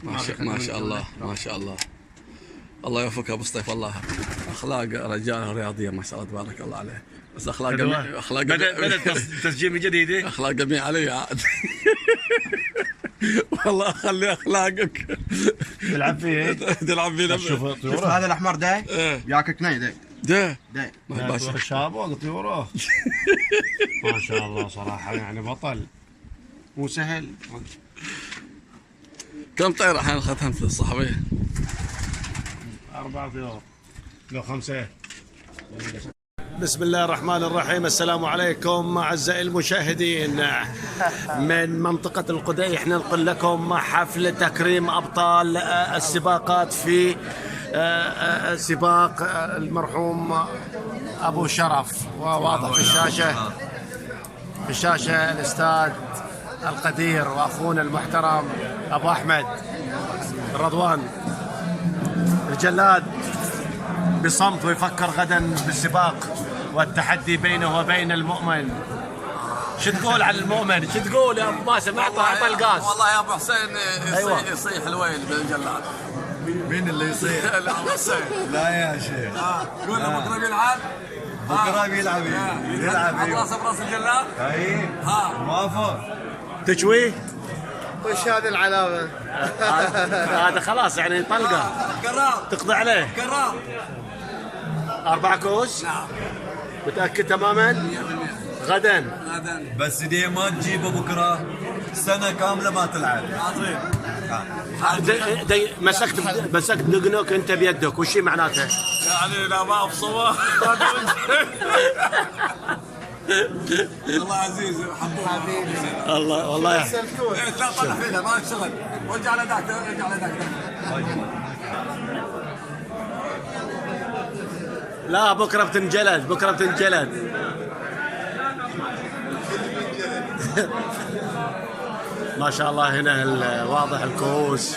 ما شاء الله ما شاء الله. الله يوفقك ابو سطيف والله. اخلاق رجال رياضيه ما شاء الله تبارك الله عليه. بس اخلاق بدأ تسجيل من جديد. اخلاق جميل علي عاد. والله خلي اخلاقك. تلعب فيه تلعب فيه. شوف هذا الاحمر ده ياكل كناي ده باشا الشابه طيوره. ما شاء الله صراحه يعني بطل مو سهل. كم طير الحين اخذتها في الصحفيه؟ 4 طيور لو 5. بسم الله الرحمن الرحيم. السلام عليكم اعزائي المشاهدين من منطقة القديح. ننقل لكم حفل تكريم ابطال السباقات في سباق المرحوم ابو شرف. وواضح في الشاشة الاستاذ القدير واخونا المحترم ابو احمد رضوان. الجلاد بصمت ويفكر غدا بالسباق والتحدي بينه وبين المؤمن. شو تقول على المؤمن؟ شو تقول يا ابو باسم؟ اعطى القاس. والله يا ابو حسين أيوة. يصيح الويل بالجلاد. مين اللي يصير؟ ابو حسين. لا يا شيخ. قول له بكره بيلعب. بكره بيلعب راسه براس الجلاد. اي موافق. تشويه؟ وش هذه العلامه؟ هذا خلاص يعني طلقه. قرار. تقضي عليه. قرار. 4 كوس؟ نعم. متاكد تماما؟ غدا. بس دي ما تجيبه بكره سنه كامله ما تلعب. مسكت دقنك انت بيدك. وش معناته؟ يعني لا ما بصواب. الله عزيز حبيبي. الله والله لا طلع فينا ما اشتغل. ارجع لذاك لا بكره بتنجلد. ما شاء الله هنا واضح الكؤوس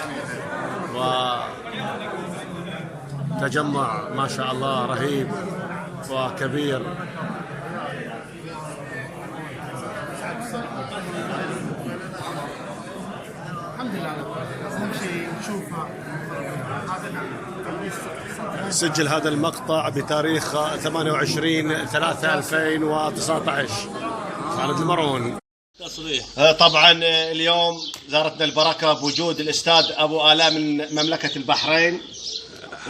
وتجمع ما شاء الله رهيب وكبير. الحمد لله اهم شيء نشوفها. سجل هذا المقطع بتاريخ 28/3/2019. خالد المرون. طبعا اليوم زارتنا البركة بوجود الأستاذ أبو آلاء من مملكة البحرين،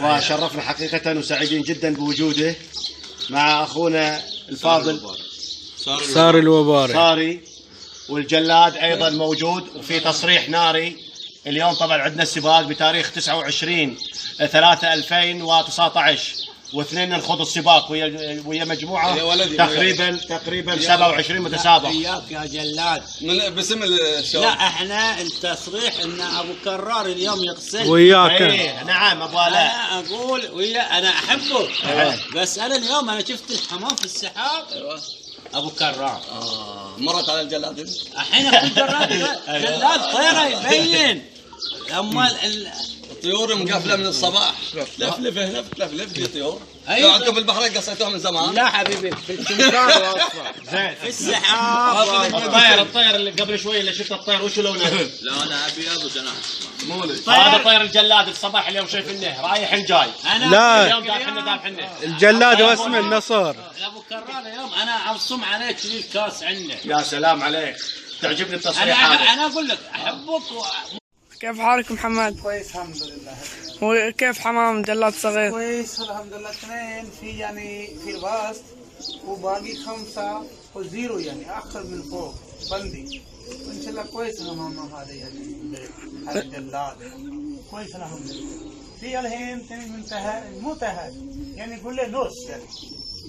وشرفنا حقيقة وسعيدين جدا بوجوده مع أخونا الفاضل صار الوباري صاري. والجلاد أيضا موجود وفي تصريح ناري. اليوم طبعا عندنا السباق بتاريخ 29/3/2019 واثنين نخوض السباق ويا مجموعه تقريبا 27 متسابق. حياك يا جلاد. من باسم الشباب. لا احنا التصريح ان ابو كرار اليوم يغسل وياك. نعم ابو آلاء. انا اقول انا احبه. بس انا اليوم انا شفت الحمام في السحاب. ايوه ابو كرار. مرت على الجلاد. الحين ابو كرار جلاد طيره يبين. اما الطيور مقفله من الصباح. لفلف هنا تلفلف في طيور. أيوة. عندكم في البحرين قصيتوها من زمان. لا حبيبي في التمكان واصفر. زين في السحاب. الطير اللي قبل شوي اللي شفت الطير وش لونه؟ لونه ابيض وجناح. هذا طير الجلاد الصباح اليوم شايفينه رايح جاي. لا اليوم دافحنا الجلاد واسمه النصر. ابو كرار اليوم انا ابصم عليك لي الكاس عنه. يا سلام عليك. تعجبني التصريح هذا. انا اقول لك احبك كيف حالك محمد؟ كويس الحمد لله. وكيف حمام جلاد صغير؟ كويس الحمد لله. 2 في يعني في الوسط وباقي 5 وزيرو يعني اخر من فوق بندي. وان شاء الله كويس الحمام هذا يعني هذا جلاد كويس الحمد لله. في الحين 2 منتهى يعني يقول له نص يعني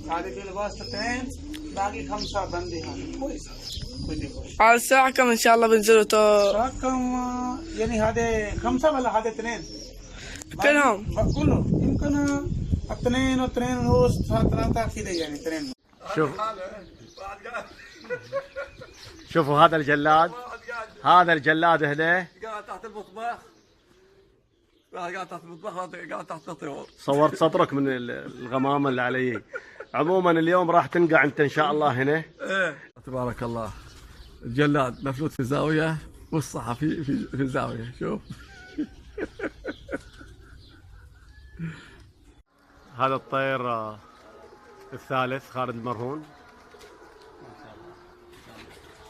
هذا في الوسط 2 باقي 5 بندي. هذا كويس. على الساعة كم إن شاء الله بنزلوا رقم يعني هذا 5 ولا هذا 2 كلهم كله يمكن 2 و2 ونص 3 كذا يعني 2. شوفوا هذا الجلاد هنا قاعد تحت المطبخ. قاعد تحت المطبخ قاعد تحت الطيور. صورت صدرك من الغمامه اللي علي. عموما اليوم راح تنقع انت ان شاء الله هنا. تبارك الله. الجلاد مفلوت في زاويه والصحفي في زاويه. شوف هذا الطير الثالث خالد المرهون.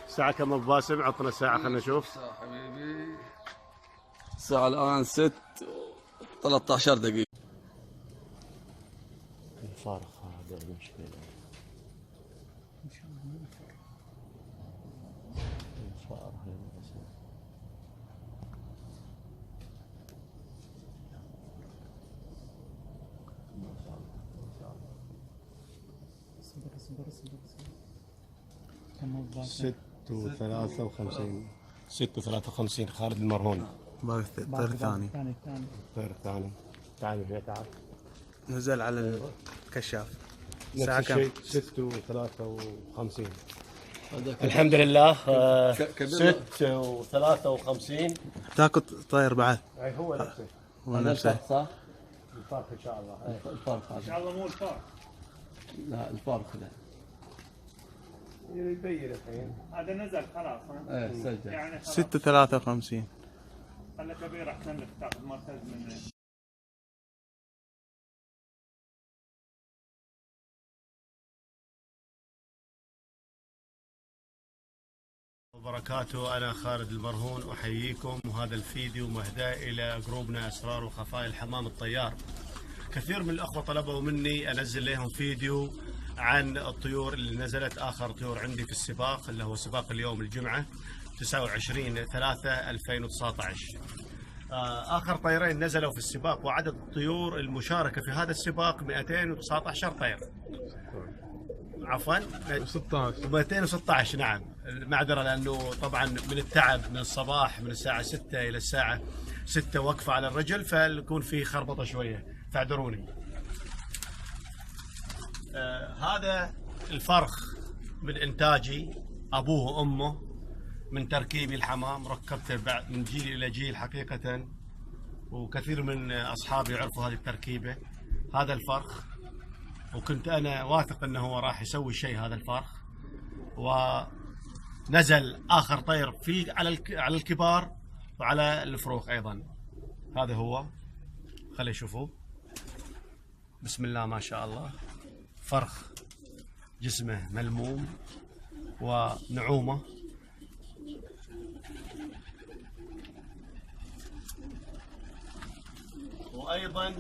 الساعة كم ابو باسم؟ عطنا الساعة خلينا نشوف. حبيبي الساعة الآن 6:13 دقيقة. الفارق هذا المشكلة. ست وثلاثة وخمسين خالد المرهون. الطير الثاني الطير الثاني. تعال هنا تعال. نزل على الكشاف. الساعة كم؟ 6:53. الحمد لله. 6:53. تاكل طير بعد. اي هو نفسه. هو نفسه. صح؟ الفرق ان شاء الله. الفرق ان شاء الله مو الفرق. لا الفرق لا. يبين الحين. هذا نزل خلاص. ايه سجل. يعني 6:53. خلى كبير احسن لك تاخذ مركز من وبركاته. أنا خالد المرهون أحييكم، وهذا الفيديو مهدى إلى جروبنا أسرار وخفايا الحمام الطيار. كثير من الأخوة طلبوا مني أنزل لهم فيديو عن الطيور اللي نزلت. آخر طيور عندي في السباق اللي هو سباق اليوم الجمعة 29/3/2019. آخر طيرين نزلوا في السباق، وعدد الطيور المشاركة في هذا السباق 219 طير. عفوا 216. نعم معذرة، لأنه طبعا من التعب من الصباح من الساعة 6 إلى الساعة 6 وقفة على الرجل، فيكون في خربطة شوية، فاعذروني. هذا الفرخ من إنتاجي، أبوه وأمه، من تركيبي الحمام، ركبته من جيل إلى جيل حقيقة، وكثير من أصحابي يعرفوا هذه التركيبة. هذا الفرخ، وكنت أنا واثق أنه هو راح يسوي شيء هذا الفرخ، ونزل آخر طير في على الكبار وعلى الفروخ أيضا. هذا هو، خلي يشوفوه. بسم الله ما شاء الله. فرخ جسمه ملموم ونعومة. وأيضا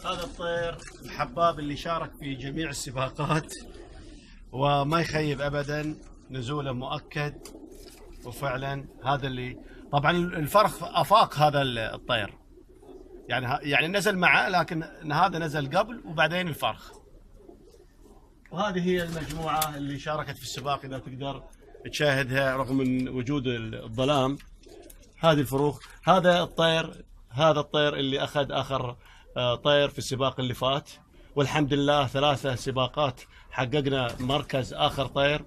هذا الطير الحباب اللي شارك في جميع السباقات وما يخيب أبدا، نزوله مؤكد. وفعلا هذا اللي طبعا الفرخ أفاق هذا الطير، يعني نزل معه، لكن هذا نزل قبل وبعدين الفرخ. وهذه هي المجموعة اللي شاركت في السباق، إذا تقدر تشاهدها رغم من وجود الظلام. هذه الفروخ. هذا الطير اللي أخذ آخر طير في السباق اللي فات، والحمد لله 3 سباقات حققنا مركز آخر طير.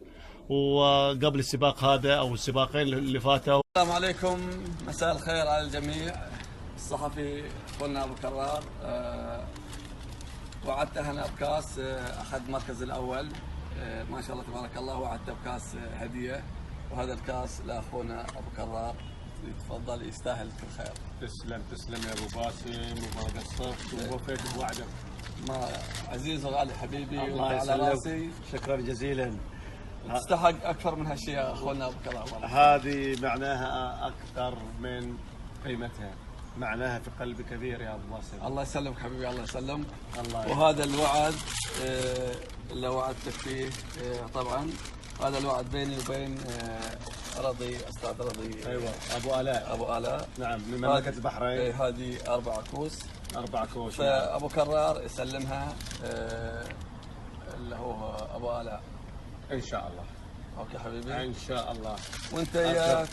وقبل السباق هذا أو السباقين اللي فاتوا. السلام عليكم، مساء الخير على الجميع. الصحفي اخونا ابو كرار، وعدته انا بكاس، اخذ المركز الاول ما شاء الله تبارك الله، وعدته بكاس هديه، وهذا الكاس لاخونا ابو كرار، يتفضل يستاهل كل خير. تسلم يا ابو باسم، وما قصرت ووفيت بوعدك. ما عزيز وغالي حبيبي، الله وعلى راسي. شكرا جزيلا. تستحق اكثر من هالشيء يا اخونا ابو كرار. هذه معناها اكثر من قيمتها، معناها في قلبي كبير يا ابو باسم. الله يسلمك حبيبي، الله يسلمك. الله وهذا الوعد اللي وعدتك فيه، طبعا هذا الوعد بيني وبين رضي، استاذ رضي. ايوه ابو الاء. نعم، من مملكه البحرين. هذه 4 كوس. 4 كوس. فابو كرار يسلمها اللي هو ابو الاء ان شاء الله. اوكي حبيبي، ان شاء الله. وانت يا